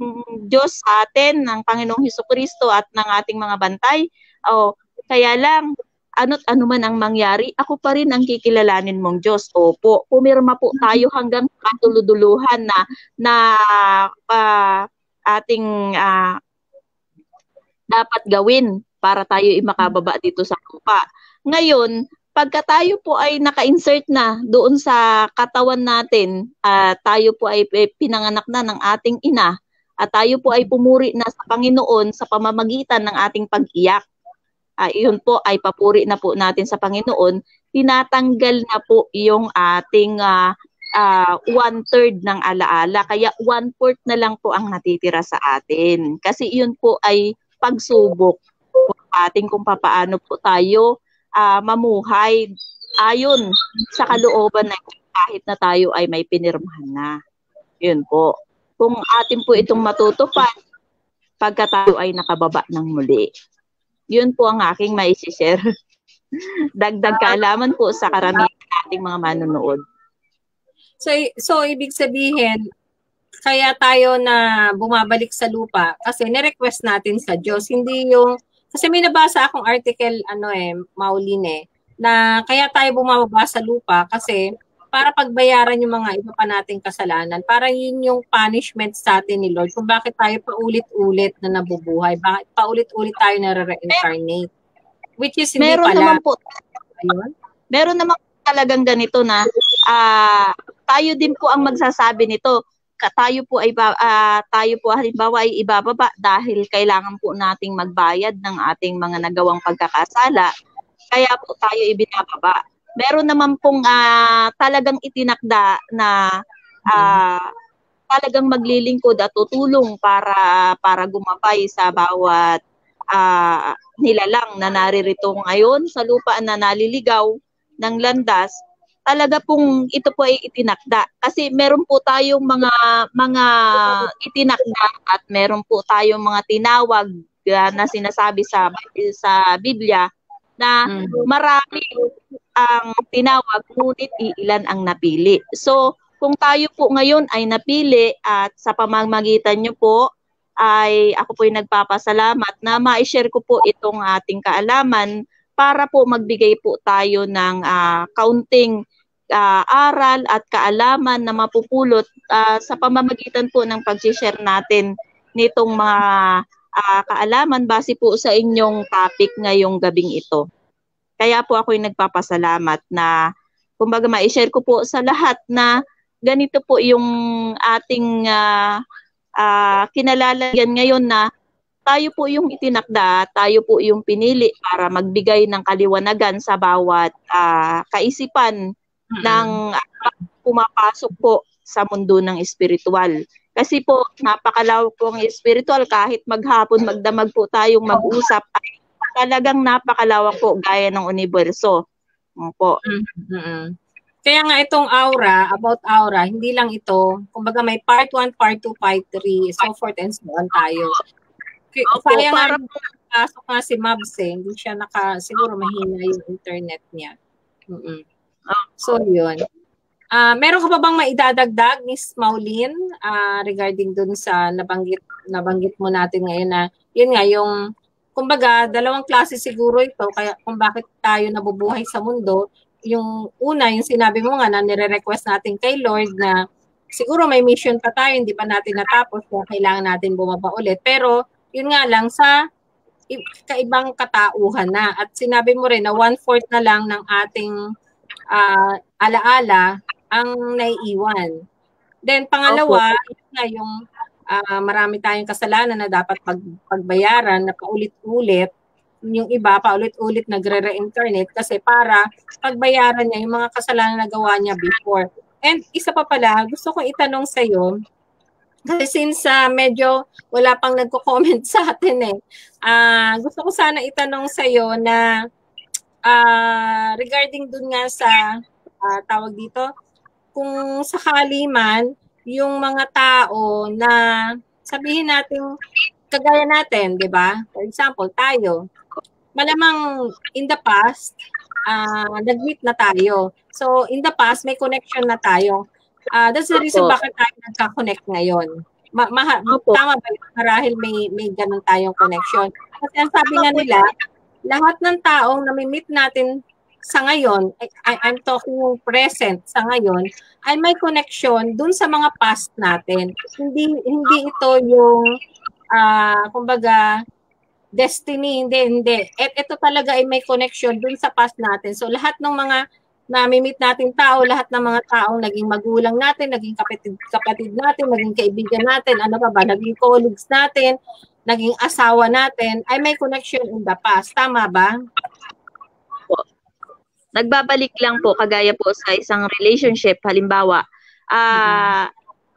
Diyos sa atin, ng Panginoong Hesukristo at ng ating mga bantay, kaya lang, ano't ano man ang mangyari, ako pa rin ang kikilalanin mong Diyos. Opo, pumirma po tayo hanggang katuluduluhan na ating dapat gawin para tayo makababa dito sa lupa. Ngayon, pagka tayo po ay naka-insert na doon sa katawan natin, tayo po ay pinanganak na ng ating ina, at tayo po ay pumuri na sa Panginoon sa pamamagitan ng ating pag-iyak. Iyon po ay papuri na po natin sa Panginoon, tinatanggal na po yung ating 1/3 ng alaala. Kaya 1/4 na lang po ang natitira sa atin. Kasi iyon po ay pagsubok po ating kung papaano po tayo mamuhay ayon sa kalooban na kahit na tayo ay may pinirmahan na. Yun po. Kung atin po itong matutupad, pagka tayo ay nakababa ng muli. Yun po ang aking maisi-share. Dagdag kaalaman po sa karamihan nating mga manonood. So ibig sabihin, kaya tayo na bumabalik sa lupa kasi ni-request natin sa Diyos. Hindi yung, kasi may nabasa akong article, Maulin na kaya tayo bumababa sa lupa kasi para pagbayaran yung mga iba pa nating kasalanan. Para yun yung punishment sa atin ni Lord kung bakit tayo paulit-ulit na nabubuhay. Bakit paulit-ulit tayo na re-reincarnate. Which is hindi meron pala. Naman po, meron naman talagang ganito na tayo din po ang magsasabi nito. Tayo po halimbawa ay ibababa dahil kailangan po nating magbayad ng ating mga nagawang pagkakasala. Kaya po tayo ibinababa. Meron naman pong talagang itinakda na talagang maglilingkod at tutulong para gumabay sa bawat nilalang na naririto ngayon sa lupa na naliligaw ng landas. Talaga pong ito po ay itinakda. Kasi meron po tayong mga itinakda at meron po tayong mga tinawag na sinasabi sa Biblia na marami ang tinawag, ngunit iilan ang napili. So, kung tayo po ngayon ay napili at sa pamamagitan nyo po, ay ako po ay nagpapasalamat na ma-share ko po itong ating kaalaman para po magbigay po tayo ng kaunting aral at kaalaman na mapupulot sa pamamagitan po ng pag-share natin nitong mga kaalaman base po sa inyong topic ngayong gabing ito. Kaya po ako'y nagpapasalamat na kumbaga ma-share ko po sa lahat na ganito po yung ating kinalalagyan ngayon na tayo po yung itinakda, tayo po yung pinili para magbigay ng kaliwanagan sa bawat kaisipan ng pumapasok po sa mundo ng espiritual. Kasi po napakalawak po ang espiritual, kahit maghapon magdamag po tayong mag-usap ay talagang napakalawak po gaya ng universo. Po. Kaya nga itong about aura, hindi lang ito, kumbaga may part 1, part 2, part 3, so forth and so on tayo. Kaya nga pasok nga si Mabs hindi siya siguro mahina yung internet niya. So yun. Meron ka pa bang maidadagdag, Miss Maulin, regarding dun sa nabanggit mo natin ngayon na yun nga yung kumbaga, dalawang klase siguro ito, kaya kung bakit tayo nabubuhay sa mundo. Yung una, yung sinabi mo nga na nire-request natin kay Lord na siguro may mission pa tayo, hindi pa natin natapos, kaya kailangan natin bumaba ulit. Pero, yun nga lang, sa kaibang katauhan na. At sinabi mo rin na 1/4 na lang ng ating alaala ang naiiwan. Then, pangalawa, yun nga yung marami tayong kasalanan na dapat pagbayaran na paulit-ulit. Yung iba, paulit-ulit nagre-reincarnate kasi para pagbayaran niya yung mga kasalanan na gawa niya before. And isa pa pala, gusto kong itanong sa'yo, kasi since medyo wala pang nagko-comment sa atin gusto ko sana itanong sa'yo na regarding dun nga sa tawag dito, kung sakali man yung mga tao na sabihin natin kagaya natin, 'di ba? For example, tayo. Malamang in the past, nag-meet na tayo. So, in the past, may connection na tayo. That's the reason bakit tayo nagka-connect ngayon. Tama ba? Marahil may ganun tayong connection. Kasi ang sabi nga nila, lahat ng taong nami-meet natin sa ngayon, I'm talking present sa ngayon, ay may connection dun sa mga past natin. Hindi ito yung, kumbaga, destiny, hindi. Ito talaga ay may connection dun sa past natin. So, lahat ng mga nami-meet natin tao, lahat ng mga taong naging magulang natin, naging kapatid natin, naging kaibigan natin, ano pa ba, naging colleagues natin, naging asawa natin, ay may connection in the past. Tama ba? Nagbabalik lang po, kagaya po sa isang relationship, halimbawa,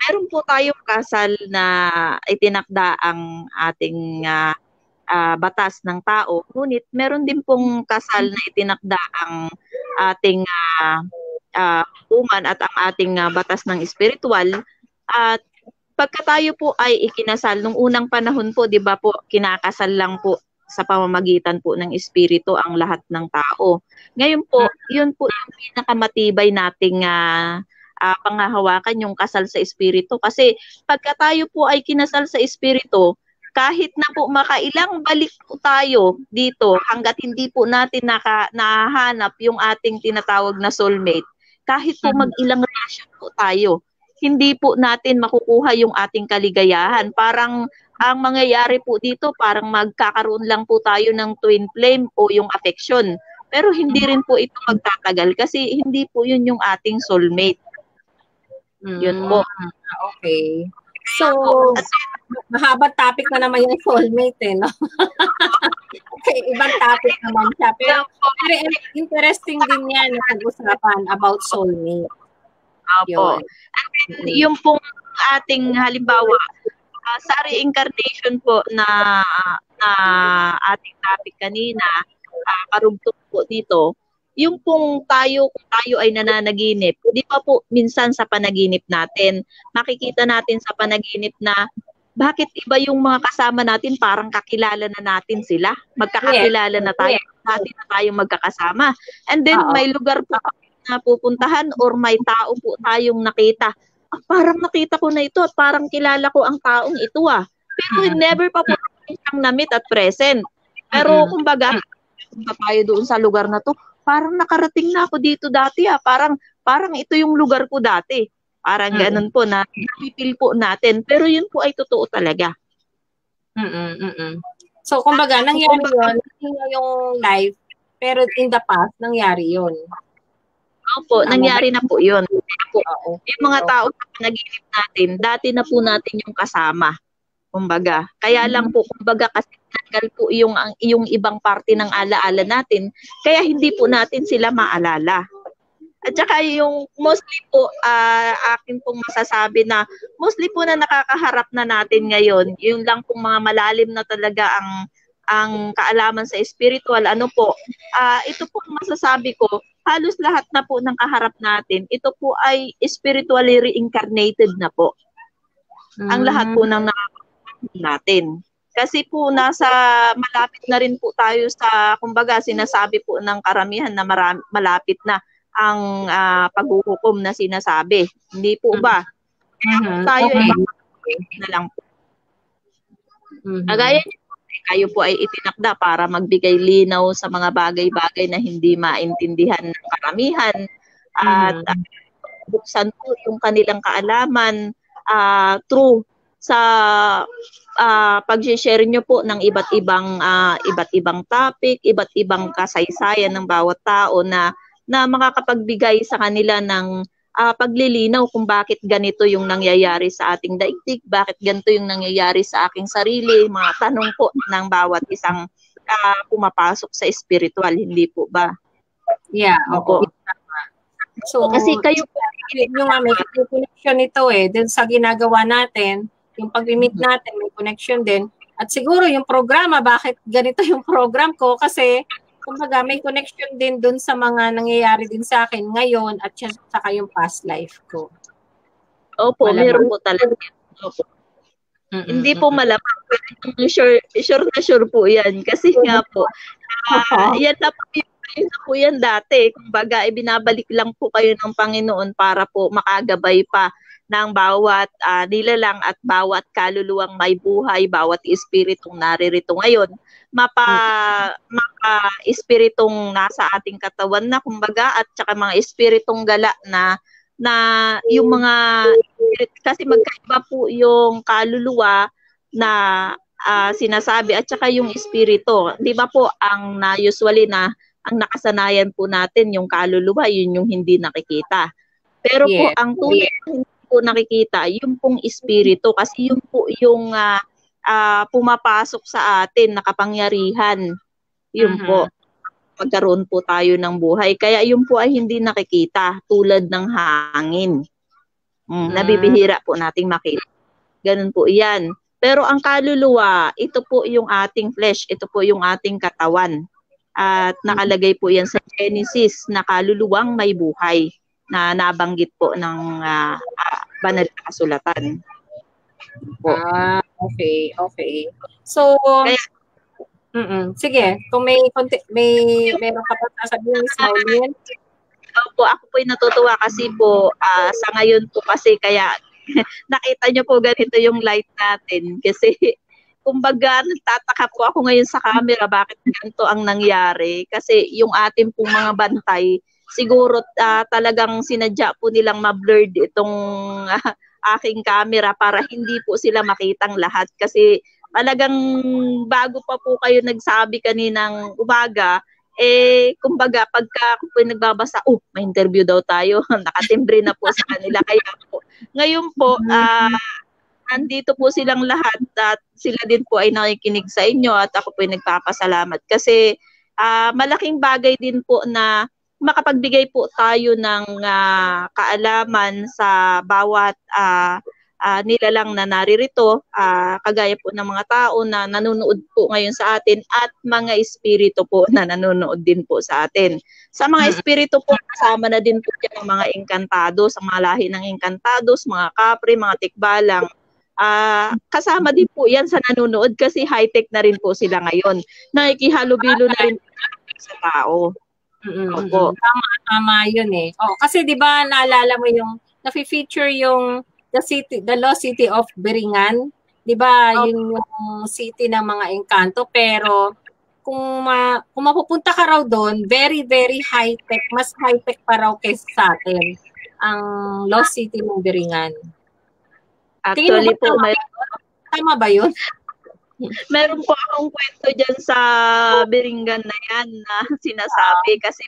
meron po tayong kasal na itinakda ang ating batas ng tao, ngunit meron din pong kasal na itinakda ang ating human at ang ating batas ng espiritual. At pagka tayo po ay ikinasal, nung unang panahon po, di ba po, kinakasal lang po sa pamamagitan po ng espiritu ang lahat ng tao. Ngayon po, yun po yung pinakamatibay nating panghahawakan, yung kasal sa espiritu. Kasi pagka tayo po ay kinasal sa espiritu, kahit na po makailang balik po tayo dito, hanggat hindi po natin nahanap yung ating tinatawag na soulmate, kahit po mag-ilang relasyon po tayo, hindi po natin makukuha yung ating kaligayahan. Parang ang mangyayari po dito, parang magkakaroon lang po tayo ng twin flame o yung affection. Pero hindi rin po ito magtatagal kasi hindi po yun yung ating soulmate. Yun po. Okay. So, mahabang topic na naman yung soulmate no? Okay, ibang topic naman siya. Pero very interesting din yan na pag-usapan about soulmate. Opo. Yung pong ating halimbawa, sa reincarnation po na ating topic kanina, karugtong po dito, yung pong kung tayo ay nananaginip, di pa po minsan sa panaginip natin, makikita natin sa panaginip na bakit iba yung mga kasama natin, parang kakilala na natin sila, magkakakilala na tayo, natin na tayong magkakasama. And then may lugar po na pupuntahan or may tao po tayong nakita. Parang nakita ko na ito at parang kilala ko ang taong ito Pero never pa po siyang na-meet at present. Pero kumbaga, punta tayo doon sa lugar na to, parang nakarating na ako dito dati parang ito yung lugar ko dati. Parang ganun po na napipil po natin. Pero yun po ay totoo talaga. So kumbaga, nangyari yun, hindi yung life, pero in the past, nangyari yun. Opo, nangyari na po yun. Yung mga tao na panaginip natin, dati na po natin yung kasama. Kumbaga. Kaya lang po, kumbaga kasi tanggal po yung ibang parte ng alaala natin, kaya hindi po natin sila maalala. At saka yung mostly po, akin pong masasabi na mostly po na nakakaharap na natin ngayon, yung lang pong mga malalim na talaga ang kaalaman sa spiritual, ito po masasabi ko, halos lahat na po ng kaharap natin, ito po ay spiritually reincarnated na po. Ang lahat po ng natin. Kasi po malapit na rin po tayo sa, kumbaga sinasabi po ng karamihan na malapit na ang paghuhukom na sinasabi. Hindi po ba? Tayo na lang po. Kagaya kayo po ay itinakda para magbigay linaw sa mga bagay-bagay na hindi maintindihan ng karamihan at buksan po yung kanilang kaalaman through sa pag-share nyo po ng iba't ibang topic, iba't ibang kasaysayan ng bawat tao na makakapagbigay sa kanila ng paglilinaw kung bakit ganito yung nangyayari sa ating daigdig, bakit ganito yung nangyayari sa aking sarili, mga tanong po ng bawat isang pumapasok sa spiritual, hindi po ba? Yeah, oo. So, kasi kayo po, yung may connection ito dun sa ginagawa natin, yung pag-meet natin, may connection din. At siguro yung programa, bakit ganito yung program ko? Kasi, kumbaga, may connection din dun sa mga nangyayari din sa akin ngayon at saka yung past life ko. Opo, meron po talaga. Opo. Hindi po malamang. Sure po yan. Kasi nga po, yan na po yan dati. Kumbaga, ibinabalik lang po kayo ng Panginoon para po makagabay pa ng bawat nilalang at bawat kaluluwang may buhay, bawat espiritong naririto ngayon, espiritong nasa ating katawan na kumbaga at saka mga espiritong gala na yung mga kasi magkaiba po yung kaluluwa na sinasabi at saka yung espiritu. 'Di ba po ang usually na ang nakasanayan po natin yung kaluluwa, yun yung hindi nakikita. Pero po ang tunay na po nakikita, yung pong espiritu kasi yung po yung pumapasok sa atin, nakapangyarihan. Yun po. Magkaroon po tayo ng buhay. Kaya yun po ay hindi nakikita tulad ng hangin. Nabibihira po nating makita. Ganun po yan. Pero ang kaluluwa, ito po yung ating flesh, ito po yung ating katawan. At nakalagay po yan sa Genesis na kaluluwang may buhay na nabanggit po ng banal na kasulatan. Okay. So, sige, kung meron ka pa sasabihin, Miss Maureen? Opo, ako po'y natutuwa kasi po sa ngayon po kasi kaya nakita nyo po ganito yung light natin kasi kumbaga nagtataka po ako ngayon sa camera bakit ganito ang nangyari kasi yung ating pong mga bantay siguro talagang sinadya po nilang ma-blurred itong aking camera para hindi po sila makitang lahat kasi talagang bago pa po kayo nagsabi kaninang umaga kumbaga pagka po nagbabasa may interview daw tayo nakatimbre na po sa kanila kaya po ngayon po nandito po silang lahat at sila din po ay nakikinig sa inyo at ako po ay nagpapasalamat kasi malaking bagay din po na makapagbigay po tayo ng kaalaman sa bawat nilalang na naririto, kagaya po ng mga tao na nanonood po ngayon sa atin at mga espiritu po na nanonood din po sa atin. Sa mga espiritu po, kasama na din po dyan ang mga engkantados, ang mga lahi ng engkantados, mga kapre, mga tikbalang. Kasama din po yan sa nanonood kasi high-tech na rin po sila ngayon. Nakikihalubilo na rin po sa tao. Tama yun kasi 'di ba naalala mo yung na-feature yung the Lost City of Biringan, 'di ba? Yun yung city ng mga engkanto pero kung mapupunta ka raw doon, very very high tech, mas high tech pa raw kaysa sa atin ang Lost City ng Biringan. Actually po tama ba yun? Meron po akong kwento dyan sa Biringan na yan na sinasabi kasi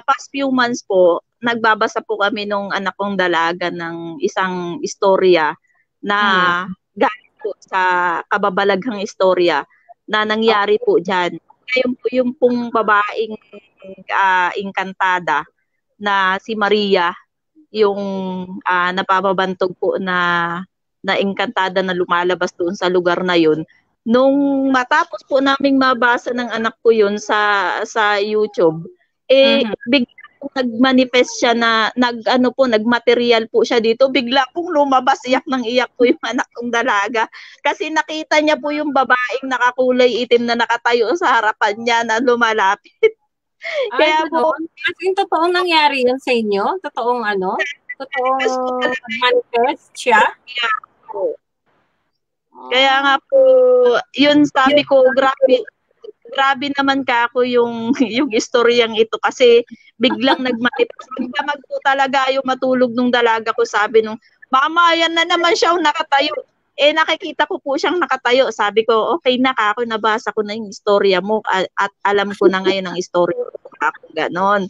past few months po, nagbabasa po kami nung anak kong dalaga ng isang istorya na galing po sa kababalaghang istorya na nangyari po dyan. Yung pong babaeng engkantada na si Maria, yung napapabantog po na engkantada na lumalabas doon sa lugar na yun. Nung matapos po naming mabasa ng anak ko yun sa YouTube, bigla pong nagmanifest siya na nagmaterial po siya dito. Bigla pong lumabas, iyak po yung anak kong dalaga. Kasi nakita niya po yung babaeng nakakulay itim na nakatayo sa harapan niya na lumalapit. Kaya po, yung totoong nangyari yun sa inyo? Totoong Totoong manifest siya? Kaya nga po, yun sabi ko, grabe naman ka ako yung istoryang ito kasi biglang nagmanifest. Magdamag po talaga yung matulog nung dalaga ko. Sabi nung, mama, yan na naman siya nakatayo. Nakikita ko po siyang nakatayo. Sabi ko, okay na ka ako, nabasa ko na yung istorya mo at alam ko na ngayon ang istorya mo. Ganon.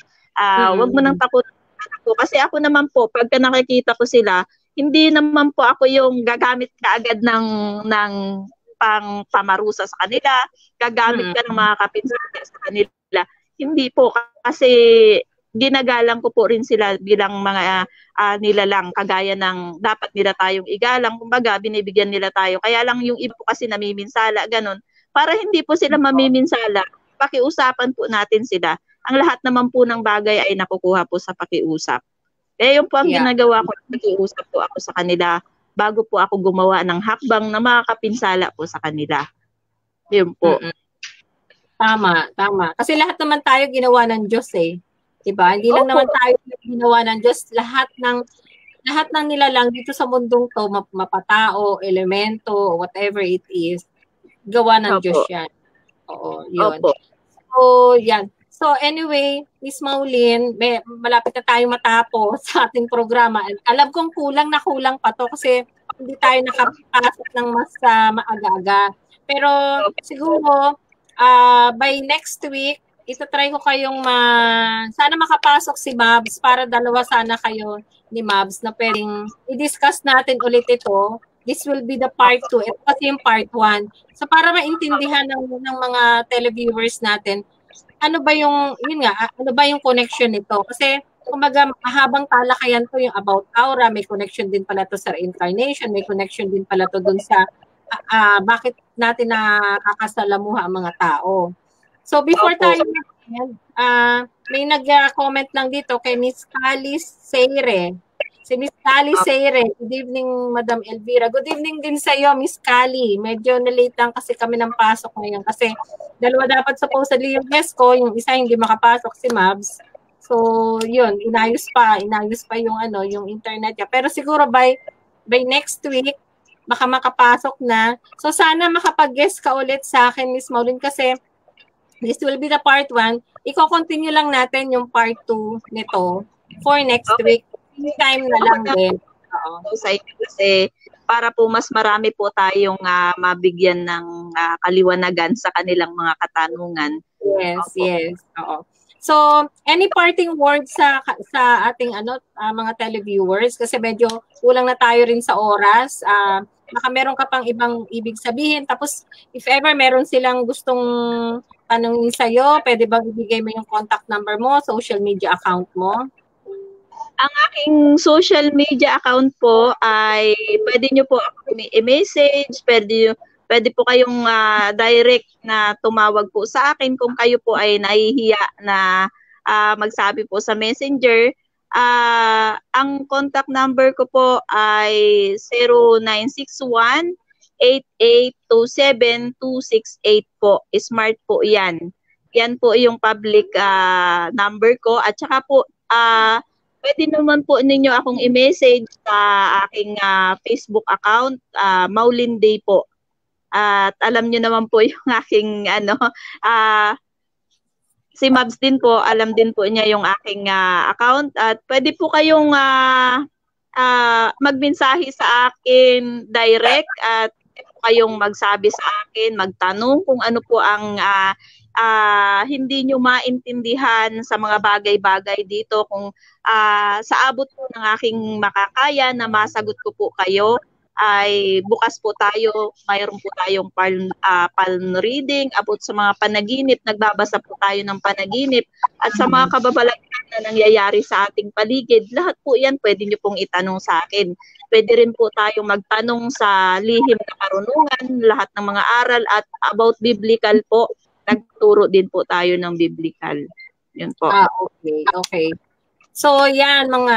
Wag mo nang takot ako. Kasi ako naman po, pagka nakikita ko sila, hindi naman po ako yung gagamit kaagad ng pang pamarusa sa kanila, gagamit ka ng mga kapinsala sa kanila. Hindi po, kasi ginagalang ko po rin sila bilang mga nilalang, kagaya ng dapat nila tayong igalang, kumbaga binibigyan nila tayo. Kaya lang yung iba po kasi namiminsala, ganun. Para hindi po sila mamiminsala, pakiusapan po natin sila. Ang lahat naman po ng bagay ay nakukuha po sa pakiusap. Kaya yung po ang ginagawa ko, pakiusap po ako sa kanila bago po ako gumawa ng hakbang na makakapinsala po sa kanila. Yun po. Tama. Kasi lahat naman tayo ginawa ng Diyos eh. Diba? Hindi lang naman tayo ginawa ng Diyos. Lahat ng nilalang dito sa mundong to, mapatao, elemento, whatever it is, gawa ng Diyos yan. Oo, yun. So, yan. So anyway, Miss Maulin, malapit na tayo matapos sa ating programa. Alam kong kulang pa to kasi hindi tayo nakapasok ng mas maaga-aga. Pero siguro by next week, itatry ko kayong sana makapasok si Mabs para dalawa sana kayo ni Mabs na pwedeng i-discuss natin ulit ito. This will be the part 2. Ito kasi yung part 1. So para maintindihan ng mga televiewers natin, ano ba yung connection nito? Kasi kumbaga mahabang talakayan to yung about aura, may connection din pala to sa reincarnation, may connection din pala to dun sa bakit natin nakakasalamuha ang mga tao. So before tayo may nag-comment lang dito kay Miss Kali Seire. Si Miss Kali Seire, good evening Madam Elvira. Good evening din sa iyo Miss Kali. Medyo na-late lang kasi kami ng pasok ngayon kasi dalawa dapat supposedly yung guest ko, yung isa hindi makapasok si Mabs. So, yun, inayos pa yung internet niya. Pero siguro by next week baka makapasok na. So sana makapag-guest ka ulit sa akin Miss Maulin kasi this will be the part 1. Iko-continue lang natin yung part 2 nito for next week. Time na lang din. Sa inyo kasi para po mas marami po tayong mabigyan ng kaliwanagan sa kanilang mga katanungan. Yes. Oo. So, any parting words sa ating mga televiewers kasi medyo kulang na tayo rin sa oras. Baka meron ka pang ibang ibig sabihin. Tapos, if ever meron silang gustong tanungin sa'yo, pwede bang ibigay mo yung contact number mo, social media account mo? Ang aking social media account po ay pwede nyo po ako i-message, pwede po kayong direct na tumawag po sa akin kung kayo po ay nahihiya na magsabi po sa messenger. Ang contact number ko po ay 0961-8827-268 po. Smart po yan. Yan po yung public number ko. At saka po, pwede naman po ninyo akong i-message sa aking Facebook account, Maulin Day po. At alam nyo naman po yung aking si Mabs din po, alam din po niya yung aking account. At pwede po kayong magmensahe sa akin direct at kayong magsabi sa akin, magtanong kung ano po ang hindi nyo maintindihan sa mga bagay-bagay dito. Kung sa abot po ng aking makakaya na masagot ko po kayo, ay bukas po tayo, mayroon po tayong palm reading about sa mga panaginip, nagbabasa po tayo ng panaginip at sa mga kababalaghan na nangyayari sa ating paligid, lahat po yan pwede nyo pong itanong sa akin. Pwede rin po tayong magtanong sa lihim na karunungan, lahat ng mga aral at about biblical po, nagturo din po tayo ng biblical. Yun po. Okay. So yan mga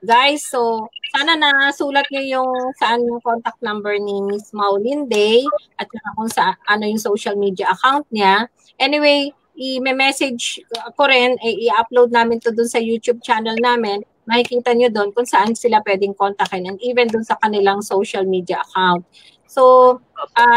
guys, so sana nasulat niyo yung saan yung contact number ni Miss Maulin Day at kung ano yung social media account niya. Anyway, i-message ko rin, i-upload namin to dun sa YouTube channel namin. makikita nyo doon kung saan sila pwedeng kontakin and even doon sa kanilang social media account. So,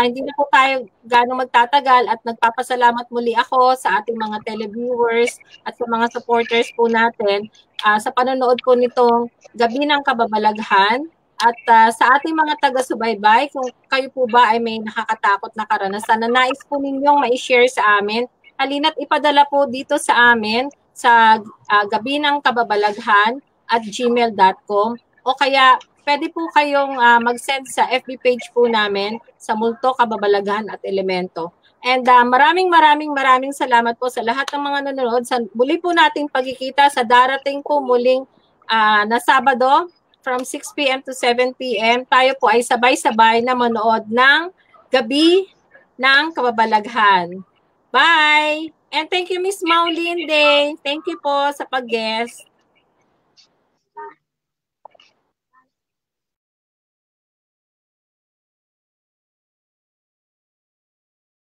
hindi na po tayo gano'ng magtatagal at nagpapasalamat muli ako sa ating mga televiewers at sa mga supporters po natin sa panonood po nitong Gabi ng Kababalaghan. At sa ating mga taga-subaybay, kung kayo po ba ay may nakakatakot na karanasan na nais po ninyong ma-share sa amin, halina't ipadala po dito sa amin sa Gabi ng Kababalaghan @gmail.com o kaya pwede po kayong mag-send sa FB page po namin sa Multo, Kababalaghan at Elemento. And maraming salamat po sa lahat ng mga nanonood. Sa muli po nating pagkikita sa darating po muling na Sabado from 6 p.m. to 7 p.m. Tayo po ay sabay-sabay na manood ng Gabi ng Kababalaghan. Bye! And thank you, Miss Maulinde. Thank you po sa pag-guest.